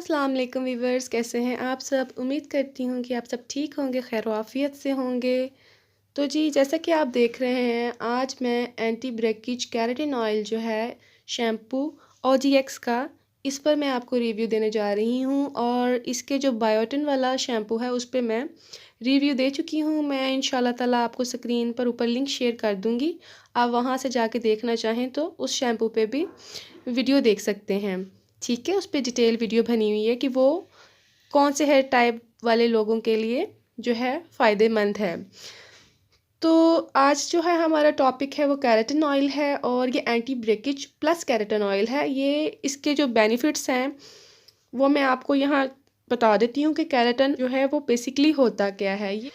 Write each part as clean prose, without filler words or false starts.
अस्सलाम वालेकुम वीवर्स, कैसे हैं आप सब। उम्मीद करती हूँ कि आप सब ठीक होंगे, खैर आफियत से होंगे। तो जी, जैसा कि आप देख रहे हैं, आज मैं एंटी ब्रेकेज केराटिन ऑयल जो है शैम्पू OGX का, इस पर मैं आपको रिव्यू देने जा रही हूँ। और इसके जो बायोटिन वाला शैम्पू है उस पर मैं रिव्यू दे चुकी हूँ। मैं इंशाल्लाह ताला आपको स्क्रीन पर ऊपर लिंक शेयर कर दूँगी, आप वहाँ से जाके देखना चाहें तो उस शैम्पू पे भी वीडियो देख सकते हैं। ठीक है, उस पर डिटेल वीडियो बनी हुई है कि वो कौन से हेयर टाइप वाले लोगों के लिए जो है फ़ायदेमंद है। तो आज जो है हमारा टॉपिक है वो केराटिन ऑयल है, और ये anti breakage plus keratin oil है। ये इसके जो बेनिफिट्स हैं वो मैं आपको यहाँ बता देती हूँ कि केराटिन जो है वो बेसिकली होता क्या है। ये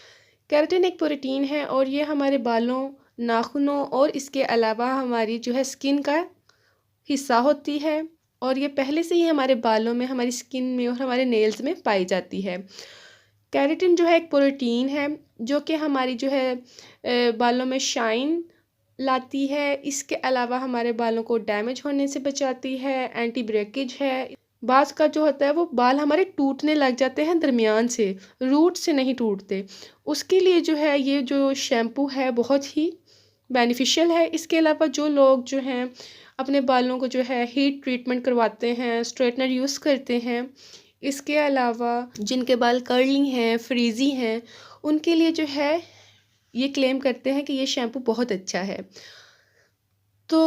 केराटिन एक प्रोटीन है और ये हमारे बालों, नाखूनों और इसके अलावा हमारी जो है स्किन का हिस्सा होती है। और ये पहले से ही हमारे बालों में, हमारी स्किन में और हमारे नेल्स में पाई जाती है। केराटिन जो है एक प्रोटीन है जो कि हमारी जो है बालों में शाइन लाती है। इसके अलावा हमारे बालों को डैमेज होने से बचाती है, एंटी ब्रेकेज है। बाज का जो होता है वो बाल हमारे टूटने लग जाते हैं दरमियान से, रूट से नहीं टूटते। उसके लिए जो है ये जो शैम्पू है बहुत ही बेनिफिशियल है। इसके अलावा जो लोग जो हैं अपने बालों को जो है हीट ट्रीटमेंट करवाते हैं, स्ट्रेटनर यूज़ करते हैं, इसके अलावा जिनके बाल कर्लिंग हैं, फ्रीज़ी हैं, उनके लिए जो है ये क्लेम करते हैं कि ये शैम्पू बहुत अच्छा है। तो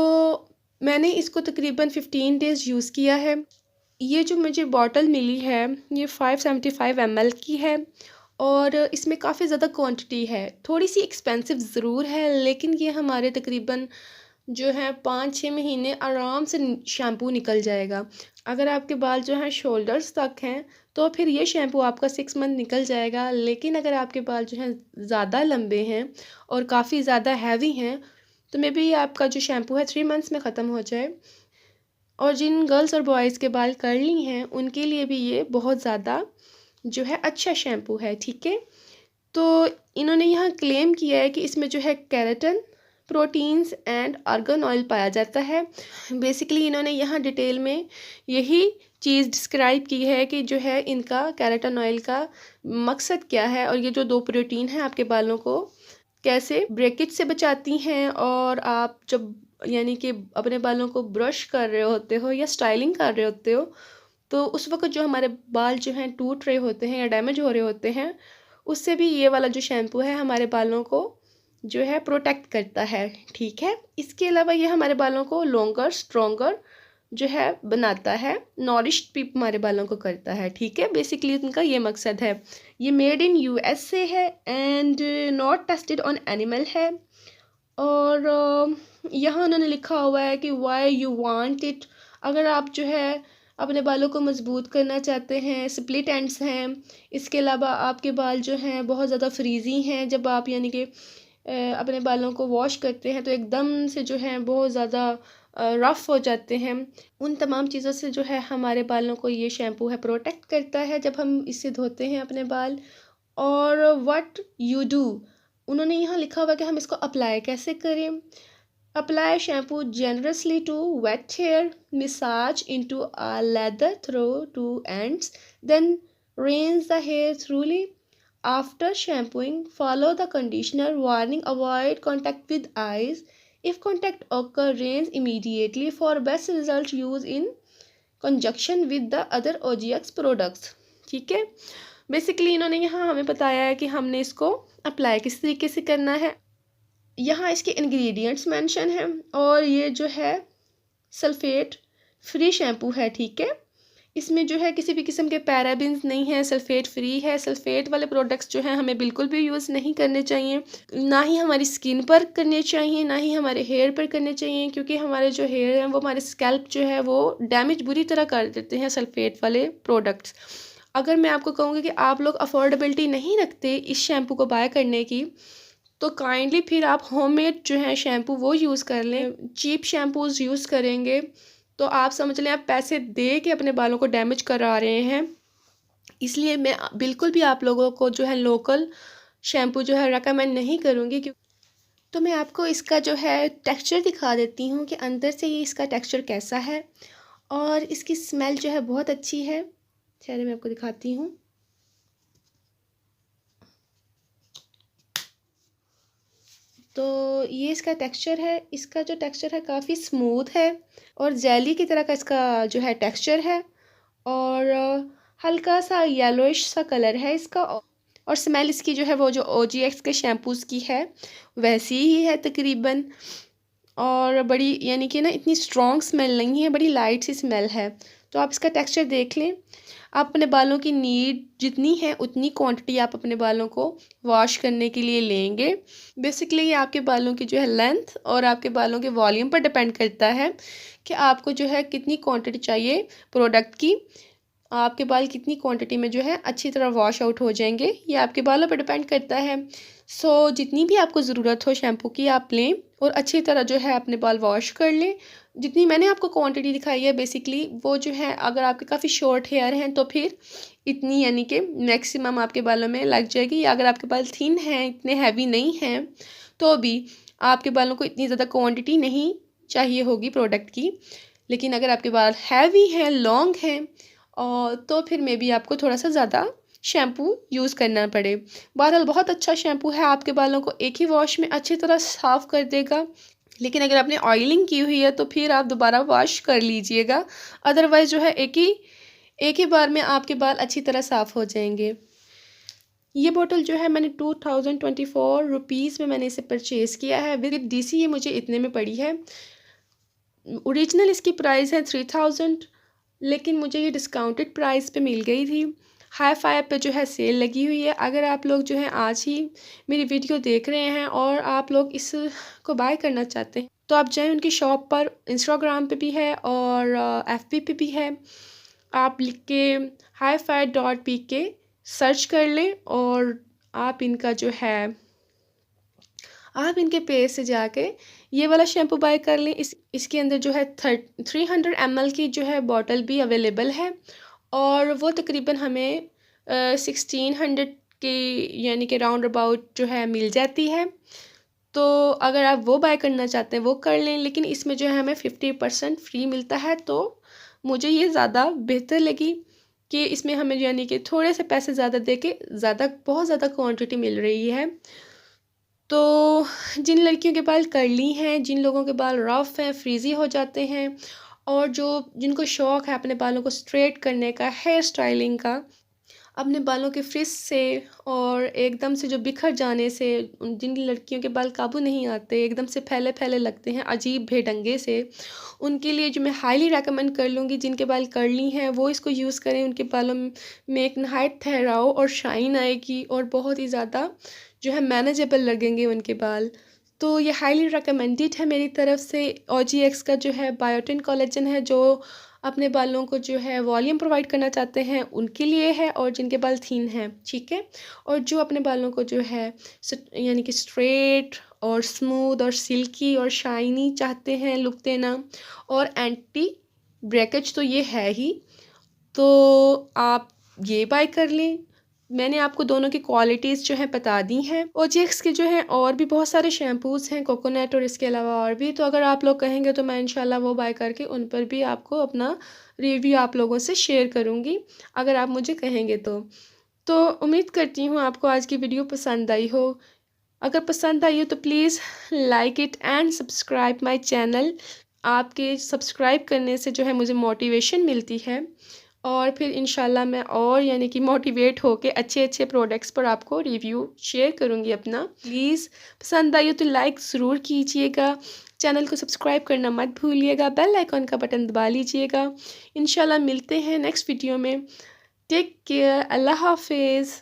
मैंने इसको तकरीबन 15 डेज़ यूज़ किया है। ये जो मुझे बॉटल मिली है ये 575 ml की है और इसमें काफ़ी ज़्यादा क्वांटिटी है। थोड़ी सी एक्सपेंसिव ज़रूर है, लेकिन ये हमारे तकरीबन जो है 5-6 महीने आराम से शैम्पू निकल जाएगा। अगर आपके बाल जो हैं शोल्डर्स तक हैं तो फिर ये शैम्पू आपका 6 मंथ निकल जाएगा। लेकिन अगर आपके बाल जो हैं ज़्यादा लंबे हैं और काफ़ी ज़्यादा हैवी हैं तो मे बी आपका जो शैम्पू है 3 मंथ्स में ख़त्म हो जाए। और जिन गर्ल्स और बॉयज़ के बाल कर्ली हैं उनके लिए भी ये बहुत ज़्यादा जो है अच्छा शैम्पू है। ठीक है, तो इन्होंने यहाँ क्लेम किया है कि इसमें जो है keratin, proteins and argan oil पाया जाता है। बेसिकली इन्होंने यहाँ डिटेल में यही चीज़ डिस्क्राइब की है कि जो है इनका केराटिन ऑयल का मकसद क्या है, और ये जो 2 प्रोटीन हैं आपके बालों को कैसे ब्रेकेज से बचाती हैं। और आप जब यानी कि अपने बालों को ब्रश कर रहे होते हो या स्टाइलिंग कर रहे होते हो तो उस वक्त जो हमारे बाल जो हैं टूट रहे होते हैं या डैमेज हो रहे होते हैं, उससे भी ये वाला जो शैम्पू है हमारे बालों को जो है प्रोटेक्ट करता है। ठीक है, इसके अलावा ये हमारे बालों को लॉन्गर, स्ट्रॉन्गर जो है बनाता है, नॉरिश्ड भी हमारे बालों को करता है। ठीक है, बेसिकली उनका ये मकसद है। ये मेड इन USA है and not tested on animal है। और यहाँ उन्होंने लिखा हुआ है कि वाई यू वांट इट। अगर आप जो है अपने बालों को मजबूत करना चाहते हैं, स्प्लिट एंड्स हैं, इसके अलावा आपके बाल जो हैं बहुत ज़्यादा फ्रीज़ी हैं, जब आप यानी कि अपने बालों को वॉश करते हैं तो एकदम से जो है बहुत ज़्यादा रफ़ हो जाते हैं, उन तमाम चीज़ों से जो है हमारे बालों को ये शैम्पू है प्रोटेक्ट करता है जब हम इससे धोते हैं अपने बाल। और व्हाट यू डू, उन्होंने यहाँ लिखा हुआ कि हम इसको अप्लाई कैसे करें। Apply shampoo generously to wet hair, massage into a lather through 2 ends, then rinse the hair thoroughly. After shampooing, follow the conditioner warning, avoid contact with eyes. If contact occur, rinse immediately. For best result, use in conjunction with the other OGX products. ठीक है, basically इन्होंने यहाँ हमें बताया है कि हमने इसको अप्लाई किस तरीके से करना है। यहाँ इसके इंग्रेडिएंट्स मेंशन हैं और ये जो है सल्फेट फ्री शैम्पू है। ठीक है, इसमें जो है किसी भी किस्म के पैराबिन्स नहीं है, सल्फेट फ्री है। सल्फेट वाले प्रोडक्ट्स जो हैं हमें बिल्कुल भी यूज़ नहीं करने चाहिए, ना ही हमारी स्किन पर करने चाहिए, ना ही हमारे हेयर पर करने चाहिए, क्योंकि हमारे जो हेयर हैं वो हमारे स्कैल्प जो है वो डैमेज बुरी तरह कर देते हैं सल्फेट वाले प्रोडक्ट्स। अगर मैं आपको कहूँगी कि आप लोग अफोर्डेबिलिटी नहीं रखते इस शैम्पू को बाय करने की, तो काइंडली फिर आप होममेड जो है शैम्पू वो यूज़ कर लें। चीप शैम्पूज़ यूज़ करेंगे तो आप समझ लें आप पैसे दे के अपने बालों को डैमेज करा रहे हैं। इसलिए मैं बिल्कुल भी आप लोगों को जो है लोकल शैम्पू जो है रेकमेंड नहीं करूँगी। तो मैं आपको इसका जो है टेक्सचर दिखा देती हूँ कि अंदर से ये इसका टेक्सचर कैसा है। और इसकी स्मेल जो है बहुत अच्छी है। चलिए मैं आपको दिखाती हूँ। तो ये इसका टेक्सचर है, इसका जो टेक्सचर है काफ़ी स्मूथ है और जेली की तरह का इसका जो है टेक्सचर है और हल्का सा येलोइश सा कलर है इसका। और स्मेल इसकी जो है वो जो OGX के शैम्पूज़ की है वैसी ही है तकरीबन। और बड़ी यानी कि ना इतनी स्ट्रॉन्ग स्मेल नहीं है, बड़ी लाइट सी स्मेल है। तो आप इसका टेक्सचर देख लें। आप अपने बालों की नीड जितनी है उतनी क्वांटिटी आप अपने बालों को वॉश करने के लिए लेंगे। बेसिकली ये आपके बालों की जो है लेंथ और आपके बालों के वॉल्यूम पर डिपेंड करता है कि आपको जो है कितनी क्वांटिटी चाहिए प्रोडक्ट की। आपके बाल कितनी क्वांटिटी में जो है अच्छी तरह वॉश आउट हो जाएंगे, ये आपके बालों पर डिपेंड करता है। जितनी भी आपको ज़रूरत हो शैम्पू की आप लें और अच्छी तरह जो है अपने बाल वॉश कर लें। जितनी मैंने आपको क्वांटिटी दिखाई है बेसिकली वो जो है, अगर आपके काफ़ी शॉर्ट हेयर हैं तो फिर इतनी यानी कि मैक्सिमम आपके बालों में लग जाएगी। या अगर आपके बाल थिन हैं, इतने हैवी नहीं हैं, तो भी आपके बालों को इतनी ज़्यादा क्वांटिटी नहीं चाहिए होगी प्रोडक्ट की। लेकिन अगर आपके बाल हैवी हैं, लॉन्ग हैं, और तो फिर मे बी आपको थोड़ा सा ज़्यादा शैम्पू यूज़ करना पड़े। बहरहाल बहुत अच्छा शैम्पू है, आपके बालों को एक ही वॉश में अच्छी तरह साफ़ कर देगा। लेकिन अगर आपने ऑयलिंग की हुई है तो फिर आप दोबारा वॉश कर लीजिएगा, अदरवाइज़ जो है एक ही बार में आपके बाल अच्छी तरह साफ़ हो जाएंगे। ये बोतल जो है मैंने 2024 रुपीज़ में मैंने इसे परचेज़ किया है विद DC। ये मुझे इतने में पड़ी है। ओरिजिनल इसकी प्राइस है 3000, लेकिन मुझे ये डिस्काउंटेड प्राइस पे मिल गई थी। Hi-Fi पे जो है सेल लगी हुई है। अगर आप लोग जो है आज ही मेरी वीडियो देख रहे हैं और आप लोग इसको बाय करना चाहते हैं तो आप जाएं उनकी शॉप पर। इंस्टाग्राम पे भी है और FB पे भी है। आप लिख के hi-fi.pk सर्च कर लें और आप इनका जो है आप इनके पेज से जाके ये वाला शैम्पू बाय कर लें। इसके अंदर जो है 300 ml की जो है बॉटल भी अवेलेबल है और वो तकरीबन हमें 1600 के यानी कि राउंड अबाउट जो है मिल जाती है। तो अगर आप वो बाय करना चाहते हैं वो कर लें, लेकिन इसमें जो है हमें 50% फ्री मिलता है। तो मुझे ये ज़्यादा बेहतर लगी कि इसमें हमें यानी कि थोड़े से पैसे ज़्यादा दे के बहुत ज़्यादा क्वांटिटी मिल रही है। तो जिन लड़कियों के बाल कर्ली हैं, जिन लोगों के बाल रफ़ हैं, फ्रीज़ी हो जाते हैं और जिनको शौक़ है अपने बालों को स्ट्रेट करने का, हेयर स्टाइलिंग का, अपने बालों के फ्रिज से और एकदम से जो बिखर जाने से, जिन लड़कियों के बाल काबू नहीं आते, एकदम से फैले फैले लगते हैं अजीब बेढंगे से, उनके लिए जो मैं हाईली रेकमेंड कर लूँगी, जिनके बाल कर्ली हैं वो इसको यूज़ करें। उनके बालों में एक नहायत ठहराव और शाइन आएगी और बहुत ही ज़्यादा जो है मैनेजेबल लगेंगे उनके बाल। तो ये हाईली रिकमेंडेड है मेरी तरफ से। OGX का जो है बायोटिन कोलेजन है, जो अपने बालों को जो है वॉल्यूम प्रोवाइड करना चाहते हैं उनके लिए है, और जिनके बाल थीन हैं, ठीक है। और जो अपने बालों को जो है यानी कि स्ट्रेट और स्मूथ और सिल्की और शाइनी चाहते हैं लुक देना, और एंटी ब्रेकेज तो ये है ही, तो आप ये बाय कर लें। मैंने आपको दोनों की क्वालिटीज़ जो है बता दी हैं। OGX के जो है और भी बहुत सारे शैम्पूज़ हैं, कोकोनट और इसके अलावा और भी। तो अगर आप लोग कहेंगे तो मैं इंशाल्लाह वो बाय करके उन पर भी आपको अपना रिव्यू आप लोगों से शेयर करूँगी, अगर आप मुझे कहेंगे तो उम्मीद करती हूँ आपको आज की वीडियो पसंद आई हो। अगर पसंद आई हो तो please like it and subscribe my channel. आपके सब्सक्राइब करने से जो है मुझे मोटिवेशन मिलती है और फिर इंशाल्लाह मैं और यानी कि मोटिवेट होके अच्छे अच्छे प्रोडक्ट्स पर आपको रिव्यू शेयर करूँगी अपना। प्लीज़ पसंद आई हो तो लाइक ज़रूर कीजिएगा, चैनल को सब्सक्राइब करना मत भूलिएगा, बेल आइकॉन का बटन दबा लीजिएगा। इंशाल्लाह मिलते हैं नेक्स्ट वीडियो में। टेक केयर, अल्लाह हाफिज़।